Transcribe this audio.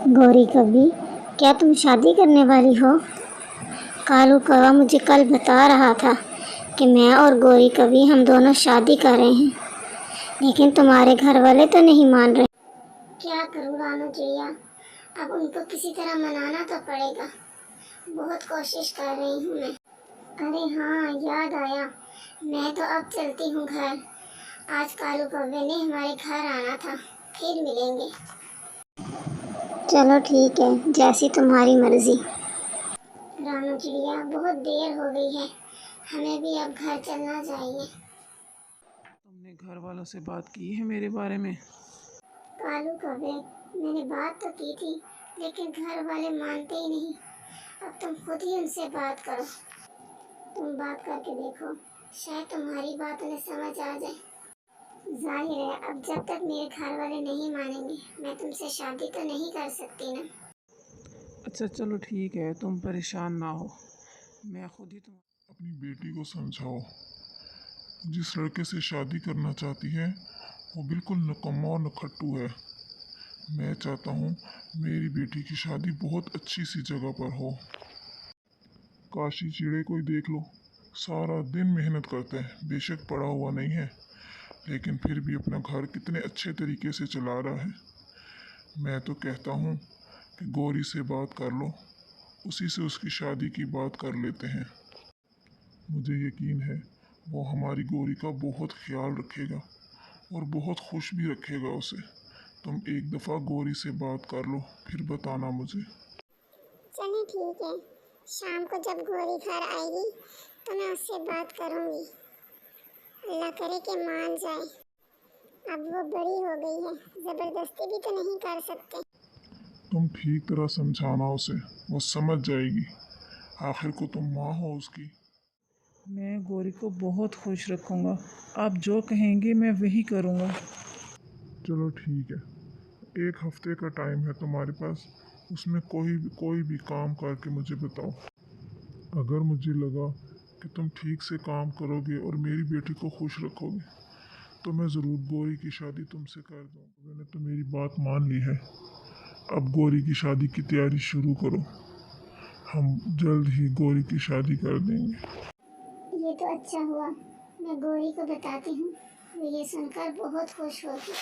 गौरी कवि, क्या तुम शादी करने वाली हो? कालू कौवा मुझे कल बता रहा था कि मैं और गौरी कवि हम दोनों शादी कर रहे हैं, लेकिन तुम्हारे घर वाले तो नहीं मान रहे। क्या करूं रानू चिड़िया, अब उनको किसी तरह मनाना तो पड़ेगा। बहुत कोशिश कर रही हूँ मैं। अरे हाँ, याद आया, मैं तो अब चलती हूँ घर। आज कालू कौवे ने हमारे घर आना था, फिर मिलेंगे। चलो ठीक है, जैसी तुम्हारी मर्जी। रानू चिड़िया, बहुत देर हो गई है, हमें भी अब घर चलना चाहिए। तुमने घर वालों से बात की है मेरे बारे में? कालू कौवे, मैंने बात तो की थी, लेकिन घर वाले मानते ही नहीं। अब तुम खुद ही उनसे बात करो। तुम बात करके देखो, शायद तुम्हारी बात उन्हें समझ आ जाए। जाहिर है, अब जब तक मेरे घर वाले नहीं मानेंगे, मैं तुमसे शादी तो नहीं कर सकती ना। अच्छा चलो ठीक है, तुम परेशान ना हो, मैं खुद ही तुम। अपनी बेटी को समझाओ, जिस लड़के से शादी करना चाहती है वो बिल्कुल निकम्मा और नखट्टू है। मैं चाहता हूँ मेरी बेटी की शादी बहुत अच्छी सी जगह पर हो। काशी चिड़े को ही देख लो, सारा दिन मेहनत करते हैं, बेशक पढ़ा हुआ नहीं है, लेकिन फिर भी अपना घर कितने अच्छे तरीके से चला रहा है। मैं तो कहता हूँ कि गौरी से बात कर लो, उसी से उसकी शादी की बात कर लेते हैं। मुझे यकीन है वो हमारी गौरी का बहुत ख्याल रखेगा और बहुत खुश भी रखेगा उसे। तुम एक दफ़ा गौरी से बात कर लो, फिर बताना मुझे। चलिए ठीक है, शाम को जब गौरी घर आएगी तो मैं उससे बात करूंगी। अल्लाह करे कि मान जाए। अब वो बड़ी हो गई है, जबरदस्ती भी तो नहीं कर सकते। तुम ठीक तरह समझाना उसे, वो समझ जाएगी। आखिर को तुम माँ हो उसकी। मैं गौरी को बहुत खुश रखूँगा, आप जो कहेंगे मैं वही करूँगा। चलो ठीक है, एक हफ्ते का टाइम है तुम्हारे पास, उसमें कोई भी काम करके मुझे बताओ। अगर मुझे लगा कि तुम ठीक से काम करोगे और मेरी बेटी को खुश रखोगे तो मैं ज़रूर गौरी की शादी तुमसे कर दूँगा। मैंने तो मेरी बात मान ली है, अब गौरी की शादी की तैयारी शुरू करो। हम जल्द ही गौरी की शादी कर देंगे। ये तो अच्छा हुआ, मैं गौरी को बताती हूँ, वो ये सुनकर बहुत खुश होगी।